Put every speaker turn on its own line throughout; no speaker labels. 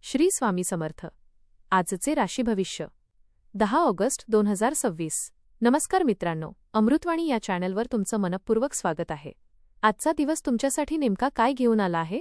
श्री स्वामी समर्थ. आजचे राशी भविष्य 10 ऑगस्ट 2026. नमस्कार मित्रांनो, अमृतवाणी या चॅनलवर तुमचं मनपूर्वक स्वागत आहे. आजचा दिवस तुमच्यासाठी नेमका काय घेऊन आला आहे?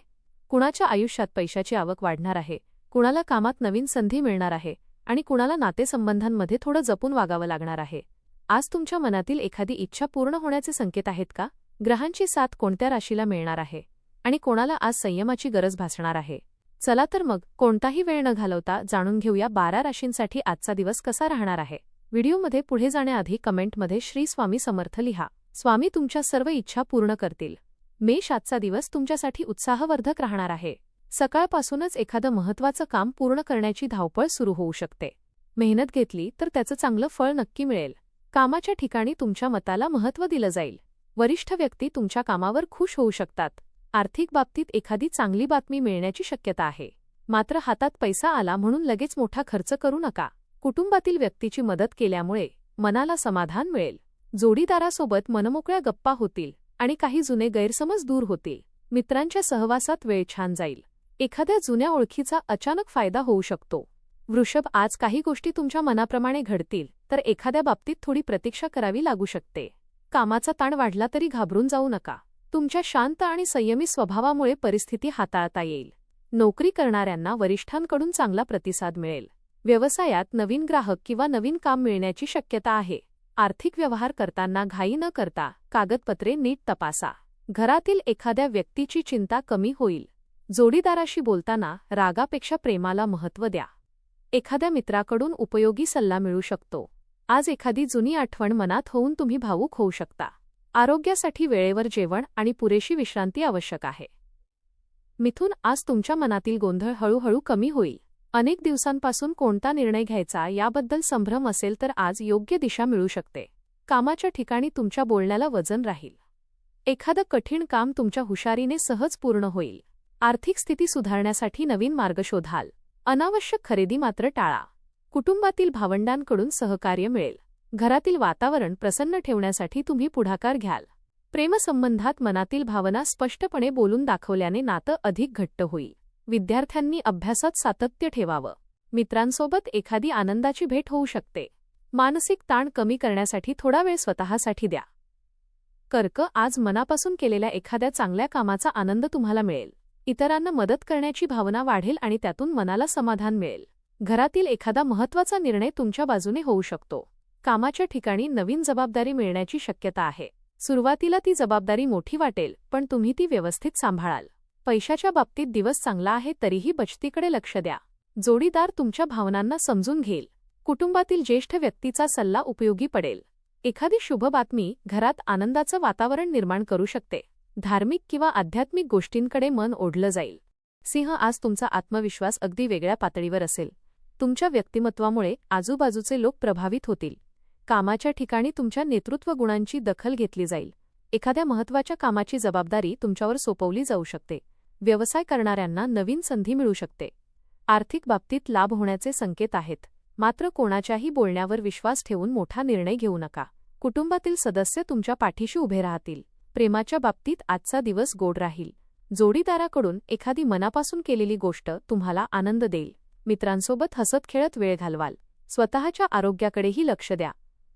कुणाच्या आयुष्यात पैशाची आवक वाढणार आहे, कुणाला कामात नवीन संधी मिळणार आहे आणि कुणाला नातेसंबंधांमध्ये थोडं जपून वागावं लागणार आहे. आज तुमच्या मनातील एखादी इच्छा पूर्ण होण्याचे संकेत आहेत का? ग्रहांची साथ कोणत्या राशीला मिळणार आहे आणि कोणाला आज संयमाची गरज भासणार आहे? चला तर मग कोणताही वेळ न घालवता जाणून घेऊया 12 राशींसाठी आजचा दिवस कसा राहणार आहे. व्हिडिओमध्ये पुढे जाण्याआधी कमेंटमध्ये श्री स्वामी समर्थ लिहा. स्वामी तुमच्या सर्व इच्छा पूर्ण करतील. मेष, आजचा दिवस तुमच्यासाठी उत्साहवर्धक राहणार आहे. सकाळपासूनच एखादं महत्त्वाचं काम पूर्ण करण्याची धावपळ सुरू होऊ शकते. मेहनत घेतली तर त्याचं चांगलं फळ नक्की मिळेल. कामाच्या ठिकाणी तुमच्या मताला महत्त्व दिलं जाईल. वरिष्ठ व्यक्ती तुमच्या कामावर खुश होऊ शकतात. आर्थिक बाबतीत एखादी चांगली बातमी मिळण्याची शक्यता आहे. मात्र हातात पैसा आला म्हणून लगेच मोठा खर्च करू नका. कुटुंबातील व्यक्तीची मदत केल्यामुळे मनाला समाधान मिळेल. जोडीदारासोबत मनमोकळ्या गप्पा होतील आणि काही जुने गैरसमज दूर होतील. मित्रांच्या सहवासात वेळ छान जाईल. एखाद्या जुन्या ओळखीचा अचानक फायदा होऊ शकतो. वृषभ, आज काही गोष्टी तुमच्या मनाप्रमाणे घडतील, तर एखाद्या बाबतीत थोडी प्रतीक्षा करावी लागू शकते. कामाचा ताण वाढला तरी घाबरून जाऊ नका. तुमच्या शांत आणि संयमी स्वभावामुळे परिस्थिती हाताळता येईल. नोकरी करणाऱ्यांना वरिष्ठांकडून चांगला प्रतिसाद मिळेल. व्यवसायात नवीन ग्राहक किंवा नवीन काम मिळण्याची शक्यता आहे. आर्थिक व्यवहार करताना घाई न करता कागदपत्रे नीट तपासा. घरातील एखाद्या व्यक्तीची चिंता कमी होईल. जोडीदाराशी बोलताना रागापेक्षा प्रेमाला महत्त्व द्या. एखाद्या मित्राकडून उपयोगी सल्ला मिळू शकतो. आज एखादी जुनी आठवण मनात होऊन तुम्ही भावूक होऊ शकता. आरोग्यासाठी वेळेवर जेवण आणि पुरेशी विश्रांती आवश्यक आहे. मिथुन, आज तुमच्या मनातील गोंधळ हळूहळू कमी होईल. अनेक दिवसांपासून कोणता निर्णय घ्यायचा याबद्दल संभ्रम असेल तर आज योग्य दिशा मिळू शकते. कामाच्या ठिकाणी तुमच्या बोलण्याला वजन राहील. एखादं कठीण काम तुमच्या हुशारीने सहज पूर्ण होईल. आर्थिक स्थिती सुधारण्यासाठी नवीन मार्ग शोधाल. अनावश्यक खरेदी मात्र टाळा. कुटुंबातील भावंडांकडून सहकार्य मिळेल. घरातील वातावरण प्रसन्न ठेवण्यासाठी तुम्ही पुढाकार घ्याल. प्रेमसंबंधात मनातील भावना स्पष्टपणे बोलून दाखवल्याने नातं अधिक घट्ट होईल. विद्यार्थ्यांनी अभ्यासात सातत्य ठेवावं. मित्रांसोबत एखादी आनंदाची भेट होऊ शकते. मानसिक ताण कमी करण्यासाठी थोडा वेळ स्वतःसाठी द्या. कर्क, आज मनापासून केलेल्या एखाद्या चांगल्या कामाचा आनंद तुम्हाला मिळेल. इतरांना मदत करण्याची भावना वाढेल आणि त्यातून मनाला समाधान मिळेल. घरातील एखादा महत्त्वाचा निर्णय तुमच्या बाजूने होऊ शकतो. कामाच्या ठिकाणी नवीन जबाबदारी मिळण्याची शक्यता आहे. सुरुवातीला ती जबाबदारी मोठी वाटेल, पण तुम्ही ती व्यवस्थित सांभाळाल. पैशाच्या बाबतीत दिवस चांगला आहे, तरीही बचतीकडे लक्ष द्या. जोडीदार तुमच्या भावनांना समजून घेईल. कुटुंबातील ज्येष्ठ व्यक्तीचा सल्ला उपयोगी पडेल. एखादी शुभ बातमी घरात आनंदाचं वातावरण निर्माण करू शकते. धार्मिक किंवा आध्यात्मिक गोष्टींकडे मन ओढलं जाईल. सिंह, आज तुमचा आत्मविश्वास अगदी वेगळ्या पातळीवर असेल. तुमच्या व्यक्तिमत्वामुळे आजूबाजूचे लोक प्रभावित होतील. कामाच्या ठिकाणी तुमच्या नेतृत्व गुणांची दखल घेतली जाईल. एखाद्या महत्त्वाच्या कामाची जबाबदारी तुमच्यावर सोपवली जाऊ शकते. व्यवसाय करणाऱ्यांना नवीन संधी मिळू शकते. आर्थिक बाबतीत लाभ होण्याचे संकेत आहेत. मात्र कोणाच्याही बोलण्यावर विश्वास ठेवून मोठा निर्णय घेऊ नका. कुटुंबातील सदस्य तुमच्या पाठीशी उभे राहतील. प्रेमाच्या बाबतीत आजचा दिवस गोड राहील. जोडीदाराकडून एखादी मनापासून केलेली गोष्ट तुम्हाला आनंद देईल. मित्रांसोबत हसत खेळत वेळ घालवाल. स्वतःच्या आरोग्याकडेही लक्ष द्या.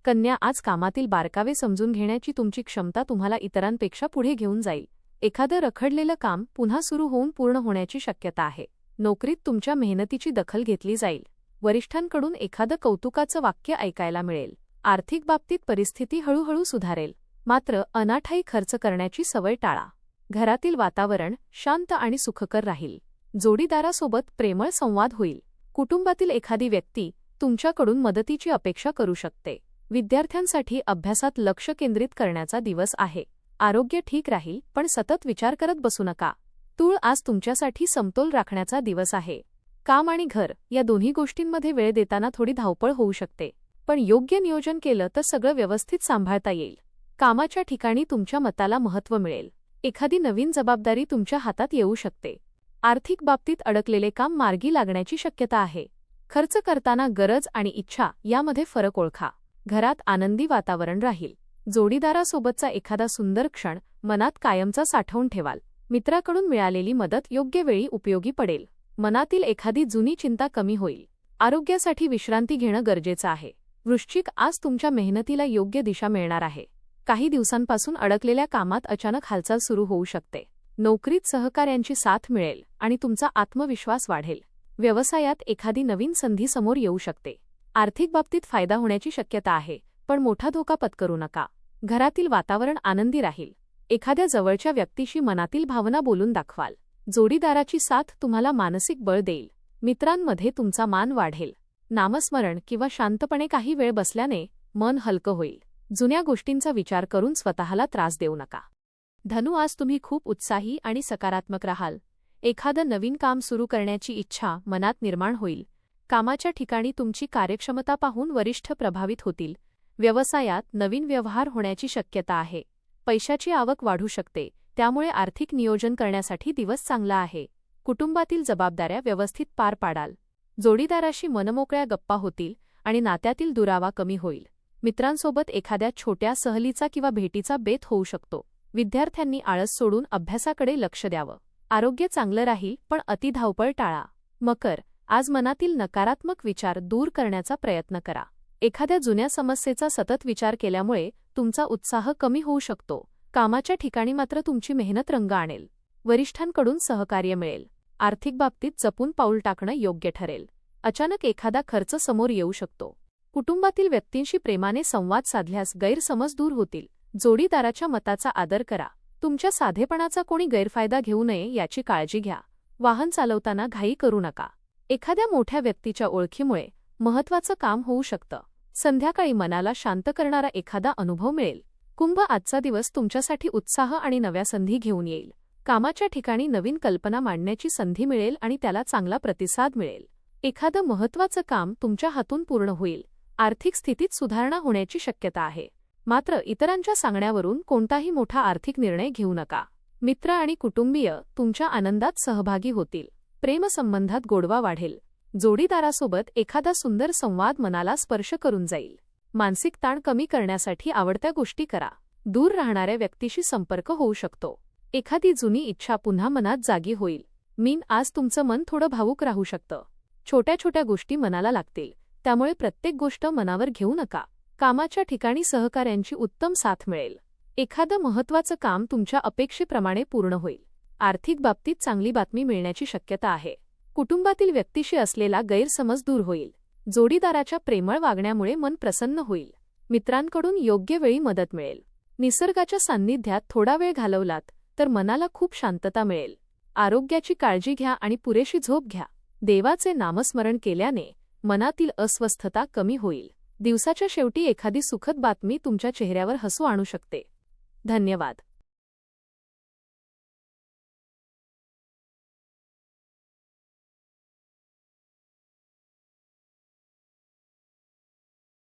कन्या, आज कामातील बारकावे समजून घेण्याची तुमची क्षमता तुम्हाला इतरांपेक्षा पुढे घेऊन जाईल. एखादं रखडलेलं काम पुन्हा सुरू होऊन पूर्ण होण्याची शक्यता आहे. नोकरीत तुमच्या मेहनतीची दखल घेतली जाईल. वरिष्ठांकडून एखादं कौतुकाचं वाक्य ऐकायला मिळेल. आर्थिक बाबतीत परिस्थिती हळूहळू सुधारेल. मात्र अनाठायी खर्च करण्याची सवय टाळा. घरातील वातावरण शांत आणि सुखकर राहील. जोडीदारासोबत प्रेमळ संवाद होईल. कुटुंबातील एखादी व्यक्ती तुमच्याकडून मदतीची अपेक्षा करू शकते. विद्यार्थ्यांसाठी अभ्यासात लक्ष केंद्रित करण्याचा दिवस आहे. आरोग्य ठीक राहील, पण सतत विचार करत बसू नका. तूळ, आज तुमच्यासाठी समतोल राखण्याचा दिवस आहे. काम आणि घर या दोन्ही गोष्टींमध्ये वेळ देताना थोडी धावपळ होऊ शकते, पण योग्य नियोजन केलं तर सगळं व्यवस्थित सांभाळता येईल. कामाच्या ठिकाणी तुमच्या मताला महत्त्व मिळेल. एखादी नवीन जबाबदारी तुमच्या हातात येऊ शकते. आर्थिक बाबतीत अडकलेले काम मार्गी लागण्याची शक्यता आहे. खर्च करताना गरज आणि इच्छा यामध्ये फरक ओळखा. घरात आनंदी वातावरण राहील. जोडीदारासोबतचा एखादा सुंदर क्षण मनात कायमचा साठवून ठेवाल. मित्राकडून मिळालेली मदत योग्य वेळी उपयोगी पडेल. मनातील एखादी जुनी चिंता कमी होईल. आरोग्यासाठी विश्रांती घेणं गरजेचं आहे. वृश्चिक, आज तुमच्या मेहनतीला योग्य दिशा मिळणार आहे. काही दिवसांपासून अडकलेल्या कामात अचानक हालचाल सुरू होऊ शकते. नोकरीत सहकाऱ्यांची साथ मिळेल आणि तुमचा आत्मविश्वास वाढेल. व्यवसायात एखादी नवीन संधी समोर येऊ शकते. आर्थिक बाबतीत फायदा होण्याची शक्यता आहे, पण मोठा धोका पत्करू नका. घरातील वातावरण आनंदी राहील. एखाद्या जवळच्या व्यक्तीशी मनातील भावना बोलून दाखवाल. जोडीदाराची साथ तुम्हाला मानसिक बळ देईल. मित्रांमध्ये तुमचा मान वाढेल. नामस्मरण किंवा शांतपणे काही वेळ बसल्याने मन हलकं होईल. जुन्या गोष्टींचा विचार करून स्वतःला त्रास देऊ नका. धनु, आज तुम्ही खूप उत्साही आणि सकारात्मक राहाल. एखादं नवीन काम सुरू करण्याची इच्छा मनात निर्माण होईल. कामाच्या ठिकाणी तुमची कार्यक्षमता पाहून वरिष्ठ प्रभावित होतील. व्यवसायात नवीन व्यवहार होण्याची शक्यता आहे. पैशाची आवक वाढू शकते, त्यामुळे आर्थिक नियोजन करण्यासाठी दिवस चांगला आहे. कुटुंबातील जबाबदाऱ्या व्यवस्थित पार पाडाल. जोडीदाराशी मनमोकळ्या गप्पा होतील आणि नात्यातील दुरावा कमी होईल. मित्रांसोबत एखाद्या छोट्या सहलीचा किंवा भेटीचा बेत होऊ शकतो. विद्यार्थ्यांनी आळस सोडून अभ्यासाकडे लक्ष द्यावं. आरोग्य चांगलं राहील, पण अति धावपळ टाळा. मकर, आज मनातील नकारात्मक विचार दूर करण्याचा प्रयत्न करा. एखाद्या जुन्या समस्येचा सतत विचार केल्यामुळे तुमचा उत्साह कमी होऊ शकतो. कामाच्या ठिकाणी मात्र तुमची मेहनत रंग आणेल. वरिष्ठांकडून सहकार्य मिळेल. आर्थिक बाबतीत जपून पाऊल टाकणं योग्य ठरेल. अचानक एखादा खर्च समोर येऊ शकतो. कुटुंबातील व्यक्तींशी प्रेमाने संवाद साधल्यास गैरसमज दूर होतील. जोडीदाराच्या मताचा आदर करा. तुमच्या साधेपणाचा कोणी गैरफायदा घेऊ नये याची काळजी घ्या. वाहन चालवताना घाई करू नका. एखाद्या मोठ्या व्यक्तीच्या ओळखीमुळे महत्त्वाचं काम होऊ शकतं. संध्याकाळी मनाला शांत करणारा एखादा अनुभव मिळेल. कुंभ, आजचा दिवस तुमच्यासाठी उत्साह आणि नव्या संधी घेऊन येईल. कामाच्या ठिकाणी नवीन कल्पना मांडण्याची संधी मिळेल आणि त्याला चांगला प्रतिसाद मिळेल. एखादं महत्त्वाचं काम तुमच्या हातून पूर्ण होईल. आर्थिक स्थितीत सुधारणा होण्याची शक्यता आहे. मात्र इतरांच्या सांगण्यावरून कोणताही मोठा आर्थिक निर्णय घेऊ नका. मित्र आणि कुटुंबीय तुमच्या आनंदात सहभागी होतील. प्रेमसंबंधात गोडवा वाढेल. जोडीदारासोबत एखादा सुंदर संवाद मनाला स्पर्श करून जाईल. मानसिक ताण कमी करण्यासाठी आवडत्या गोष्टी करा. दूर राहणाऱ्या व्यक्तीशी संपर्क होऊ शकतो. एखादी जुनी इच्छा पुन्हा मनात जागी होईल. मीन, आज तुमचं मन थोडं भावूक राहू शकतं. छोट्या छोट्या गोष्टी मनाला लागतील, त्यामुळे प्रत्येक गोष्ट मनावर घेऊ नका. कामाच्या ठिकाणी सहकाऱ्यांची उत्तम साथ मिळेल. एखादं महत्त्वाचं काम तुमच्या अपेक्षेप्रमाणे पूर्ण होईल. आर्थिक बाबतीत चांगली बातमी मिळण्याची शक्यता आहे. कुटुंबातील व्यक्तीशी असलेला गैरसमज दूर होईल. जोडीदाराच्या प्रेमळ वागण्यामुळे मन प्रसन्न होईल. मित्रांकडून योग्य वेळी मदत मिळेल. निसर्गाच्या सान्निध्यात थोडा वेळ घालवलात तर मनाला खूप शांतता मिळेल. आरोग्याची काळजी घ्या आणि पुरेशी झोप घ्या. देवाचे नामस्मरण केल्याने मनातील अस्वस्थता कमी होईल. दिवसाच्या शेवटी एखादी सुखद बातमी तुमच्या चेहऱ्यावर हसू आणू शकते. धन्यवाद.